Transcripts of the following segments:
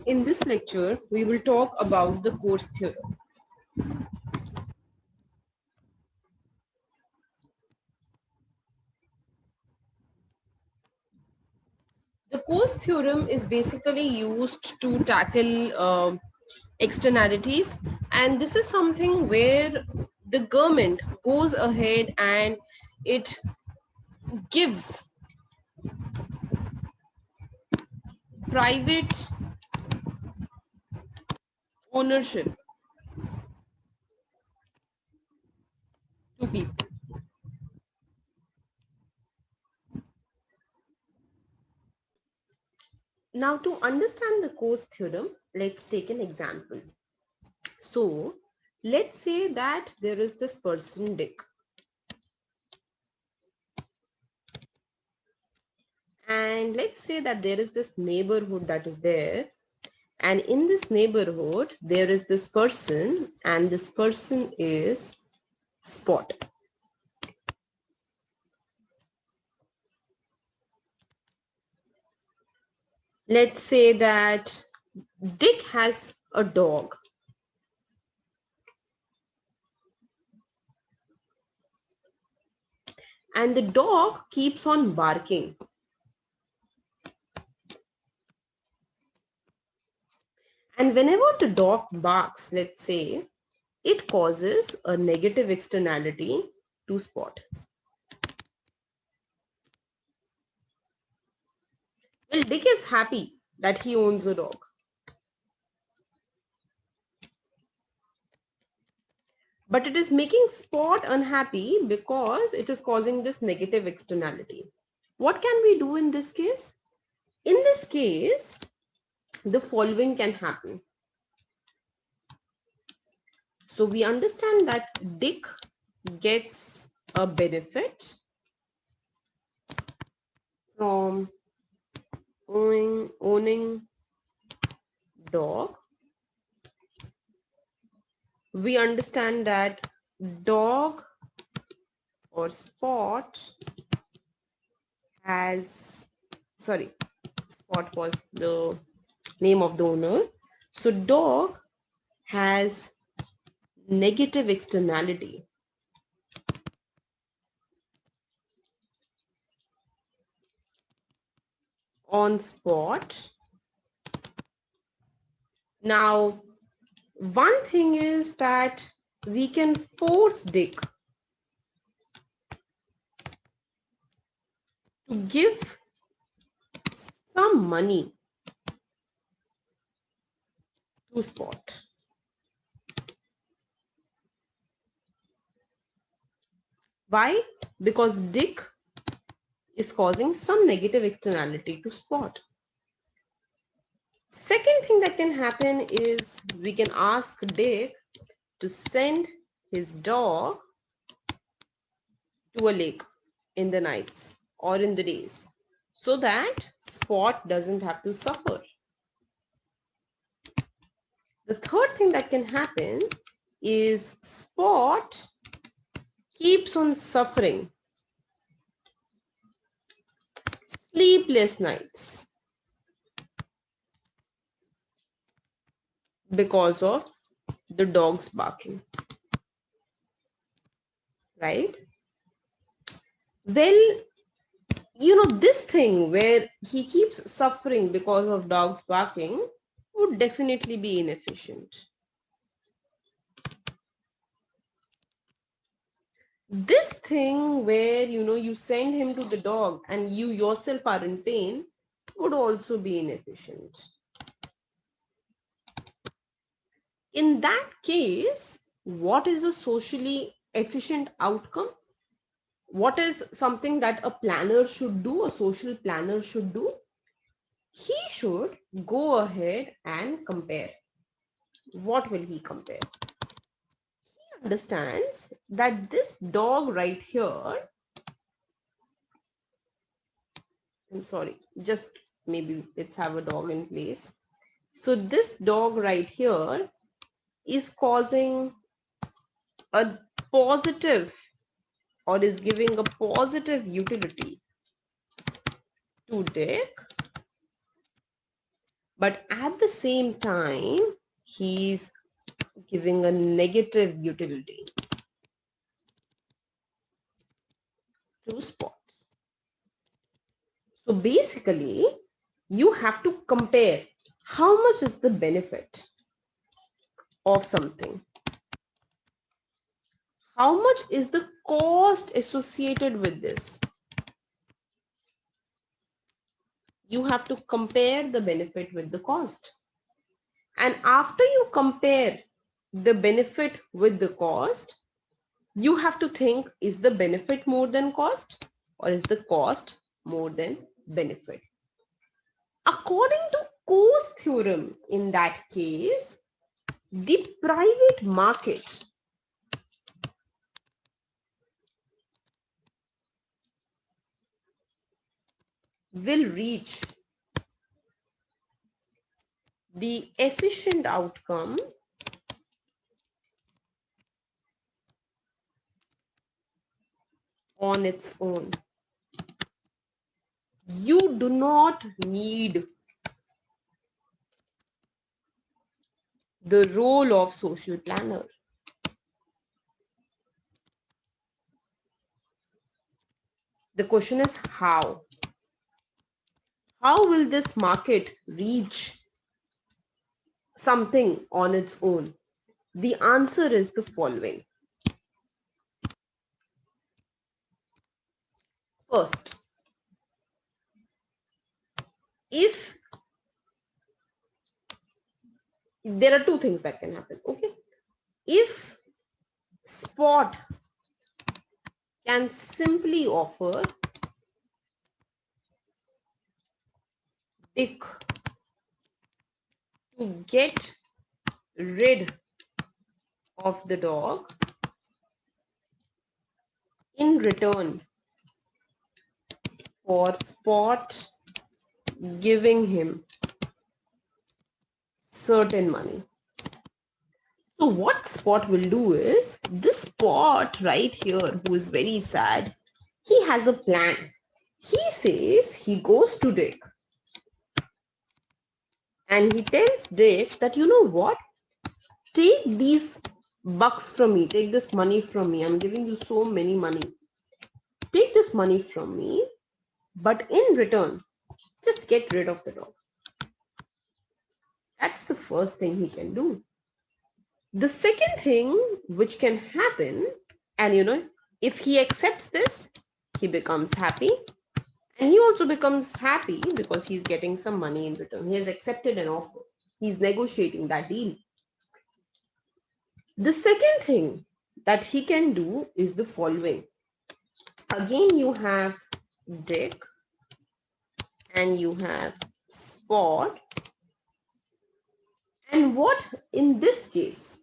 In this lecture, we will talk about the Coase theorem. The Coase theorem is basically used to tackle externalities, and this is something where the government goes ahead and it gives private ownership to people. Now, to understand the Coase theorem, let's take an example. So, let's say that there is this person Dick, and let's say that there is this neighborhood that is there, and in this neighborhood there is this person, and this person is Spot. Let's say that Dick has a dog, and the dog keeps on barking. And whenever the dog barks, let's say, it causes a negative externality to Spot. Well, Dick is happy that he owns a dog. But it is making Spot unhappy because it is causing this negative externality. What can we do in this case? In this case, the following can happen. So we understand that Dick gets a benefit from owning dog. We understand that dog or Spot has, sorry, Spot was the name of the owner. So dog has negative externality on Spot. Now, one thing is that we can force Dick to give some money to Spot. Why? Because Dick is causing some negative externality to Spot. Second thing that can happen is we can ask Dick to send his dog to a lake in the nights or in the days so that Spot doesn't have to suffer. The third thing that can happen is Spot keeps on suffering sleepless nights because of the dog's barking, right? Well, this thing where he keeps suffering because of dogs barking would definitely be inefficient. This thing where, you send him to the dog and you yourself are in pain would also be inefficient. In that case, what is a socially efficient outcome? What is something that a planner should do, a social planner should do? He should go ahead and compare. What will he compare? He understands that this dog right here, I'm sorry, just maybe let's have a dog in place. So this dog right here is causing a positive or is giving a positive utility to Dick, But at the same time, he's giving a negative utility to Spot. So basically, you have to compare how much is the benefit of something, how much is the cost associated with this. You have to compare the benefit with the cost. And after you compare the benefit with the cost, you have to think, is the benefit more than cost or is the cost more than benefit? According to Coase theorem, in that case, the private market will reach the efficient outcome on its own. You do not need the role of social planner. The question is how? How will this market reach something on its own? The answer is the following. First, if there are two things that can happen, okay? If Spot can simply offer Dick to get rid of the dog in return for Spot giving him certain money. So what Spot will do is, this Spot right here, who is very sad, he has a plan. He says he goes to Dick and he tells Dick that, you know what, take these bucks from me, take this money from me. I'm giving you so many money. Take this money from me, but in return, just get rid of the dog. That's the first thing he can do. The second thing which can happen, and if he accepts this, he becomes happy. And he also becomes happy because he's getting some money in return. He has accepted an offer. He's negotiating that deal. The second thing that he can do is the following. Again, you have Dick and you have Spot. And what in this case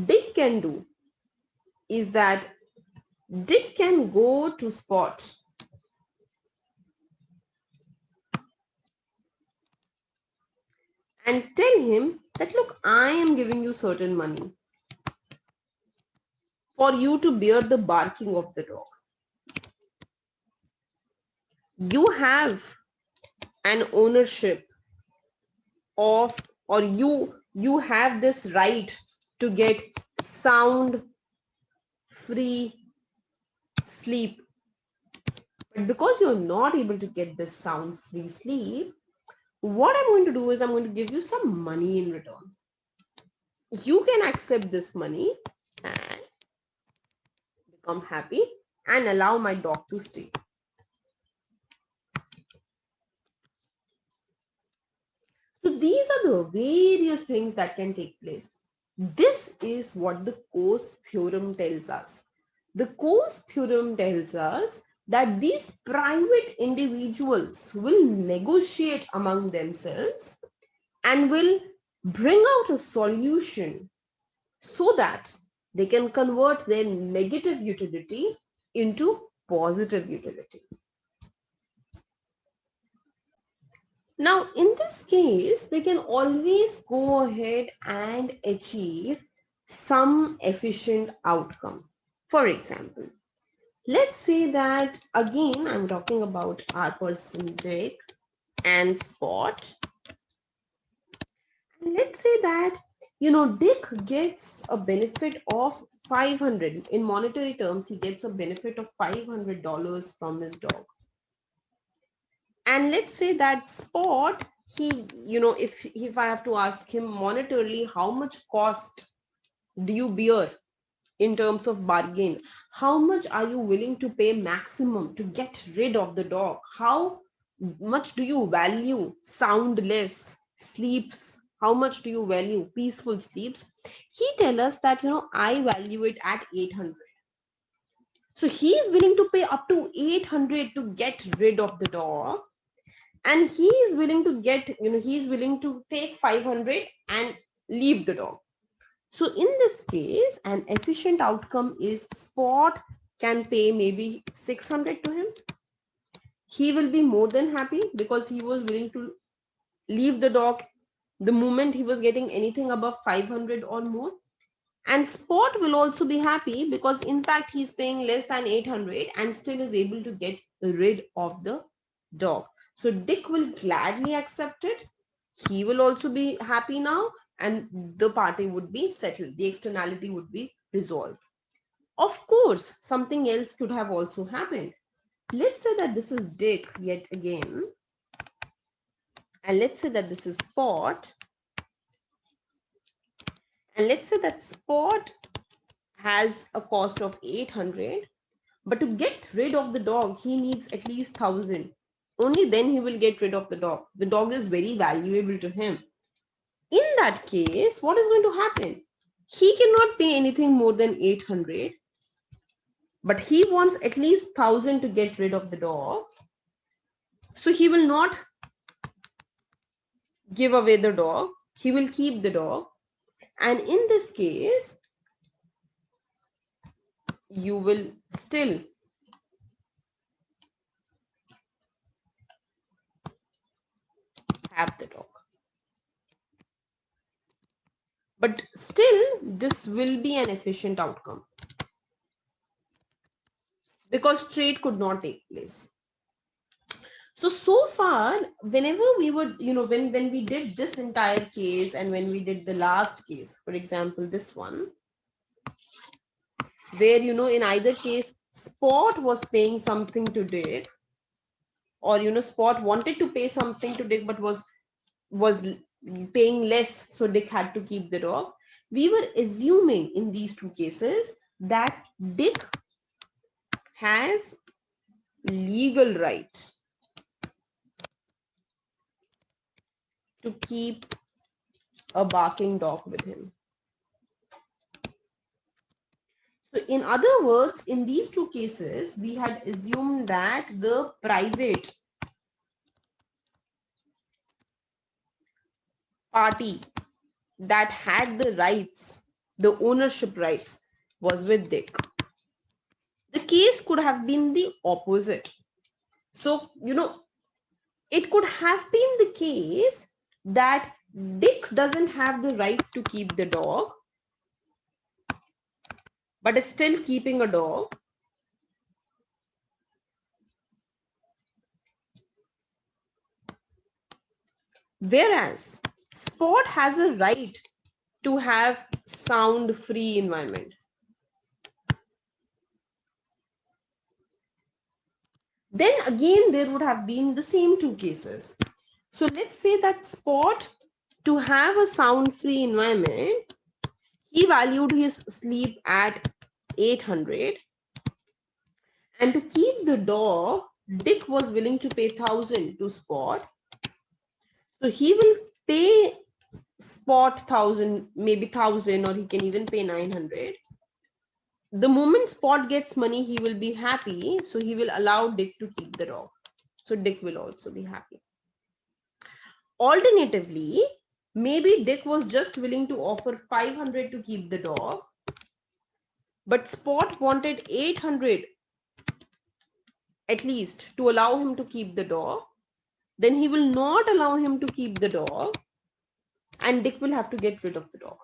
Dick can do is that Dick can go to Spot and tell him that, look, I am giving you certain money for you to bear the barking of the dog. You have an ownership of, or you have this right to get sound, free sleep. But because you're not able to get this sound, free sleep, what I'm going to do is I'm going to give you some money in return. You can accept this money and become happy and allow my dog to stay. So these are the various things that can take place. This is what the Coase theorem tells us. The Coase theorem tells us that these private individuals will negotiate among themselves and will bring out a solution so that they can convert their negative utility into positive utility. Now, in this case, they can always go ahead and achieve some efficient outcome. For example, let's say that, again, I'm talking about our person Dick and Spot. Let's say that, Dick gets a benefit of 500 in monetary terms. He gets a benefit of $500 from his dog. And let's say that Spot, if I have to ask him monetarily, how much cost do you bear in terms of bargain? How much are you willing to pay maximum to get rid of the dog? How much do you value soundless sleeps? How much do you value peaceful sleeps? He tell us that, I value it at 800. So he is willing to pay up to 800 to get rid of the dog. And he is willing to he's willing to take 500 and leave the dog. So in this case, an efficient outcome is Spot can pay maybe 600 to him. He will be more than happy because he was willing to leave the dog the moment he was getting anything above 500 or more. And Spot will also be happy because in fact he's paying less than 800 and still is able to get rid of the dog. So Dick will gladly accept it. He will also be happy now, and the party would be settled. The externality would be resolved. Of course, something else could have also happened. Let's say that this is Dick yet again, and let's say that this is Spot, and let's say that Spot has a cost of 800, but to get rid of the dog, he needs at least 1000. Only then he will get rid of the dog. The dog is very valuable to him. In that case, what is going to happen? He cannot pay anything more than 800, but he wants at least 1000 to get rid of the dog. So he will not give away the dog. He will keep the dog. And in this case, you will still have the dog. But still, this will be an efficient outcome because trade could not take place. So far, whenever we would, when we did this entire case and when we did the last case, for example, this one, where, in either case, Spot was paying something to Dick, or, Spot wanted to pay something to Dick, but was paying less, so Dick had to keep the dog. We were assuming in these two cases that Dick has legal right to keep a barking dog with him. So in other words, in these two cases, we had assumed that the private party that had the rights, the ownership rights, was with Dick. The case could have been the opposite. So, it could have been the case that Dick doesn't have the right to keep the dog, but is still keeping a dog. Whereas Spot has a right to have sound-free environment. Then again, there would have been the same two cases. So let's say that Spot, to have a sound-free environment, he valued his sleep at 800. And to keep the dog, Dick was willing to pay 1000 to Spot. So he will pay Spot 1000, maybe 1000, or he can even pay 900. The moment Spot gets money, he will be happy. So he will allow Dick to keep the dog. So Dick will also be happy. Alternatively, maybe Dick was just willing to offer 500 to keep the dog, but Spot wanted 800 at least to allow him to keep the dog. Then he will not allow him to keep the dog, and Dick will have to get rid of the dog.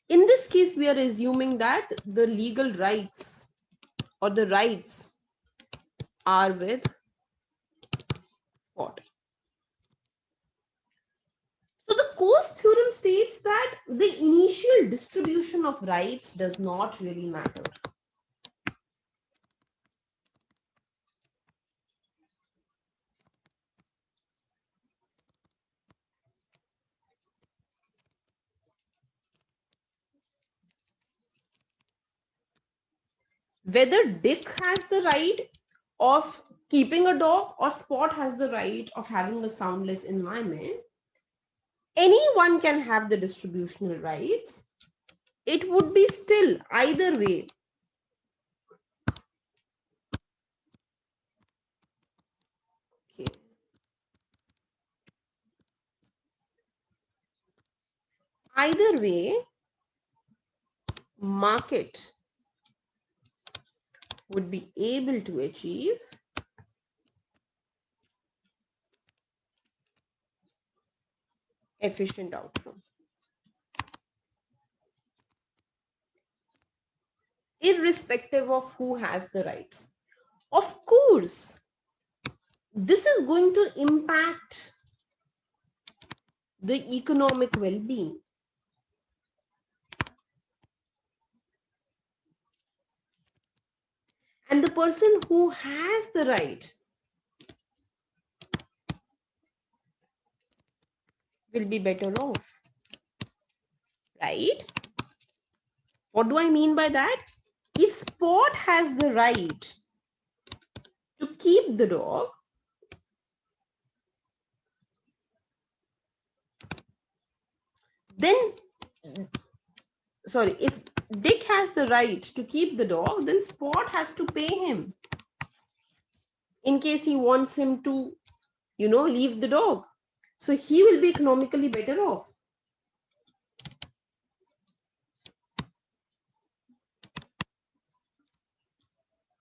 In this case, we are assuming that the legal rights or the rights are with Spot. So the Coase theorem states that the initial distribution of rights does not really matter. Whether Dick has the right of keeping a dog or Spot has the right of having a soundless environment, anyone can have the distributional rights. It would be still either way. Okay. Either way, market would be able to achieve efficient outcome, irrespective of who has the rights. Of course, this is going to impact the economic well-being. And the person who has the right will be better off, right? What do I mean by that? If Spot has the right to keep the dog, then, sorry, if Dick has the right to keep the dog, then Spot has to pay him in case he wants him to, leave the dog. So he will be economically better off.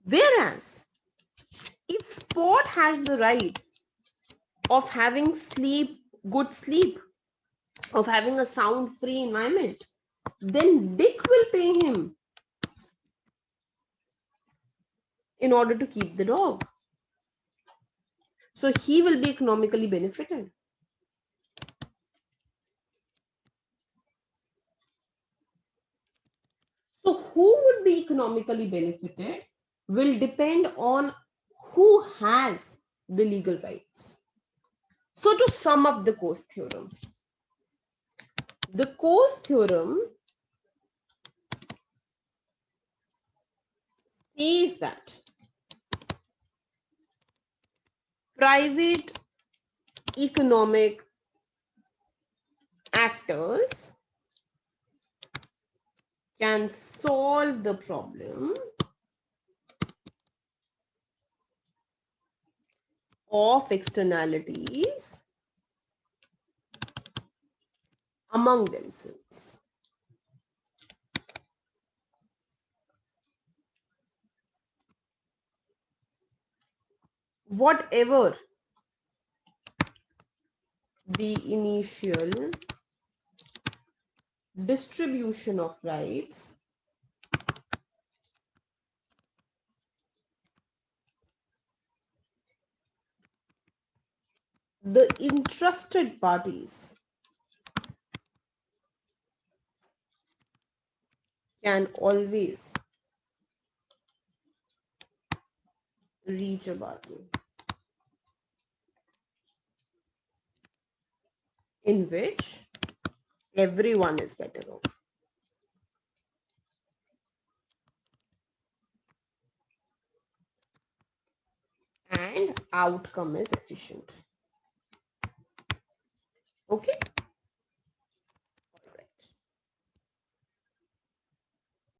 Whereas, if Spot has the right of having good sleep, of having a sound-free environment, then Dick will pay him in order to keep the dog. So he will be economically benefited. So who would be economically benefited will depend on who has the legal rights. So to sum up the Coase theorem, the Coase theorem says that private economic actors can solve the problem of externalities among themselves. Whatever the initial distribution of rights, the interested parties can always reach a bargain in which everyone is better off. And outcome is efficient. Okay.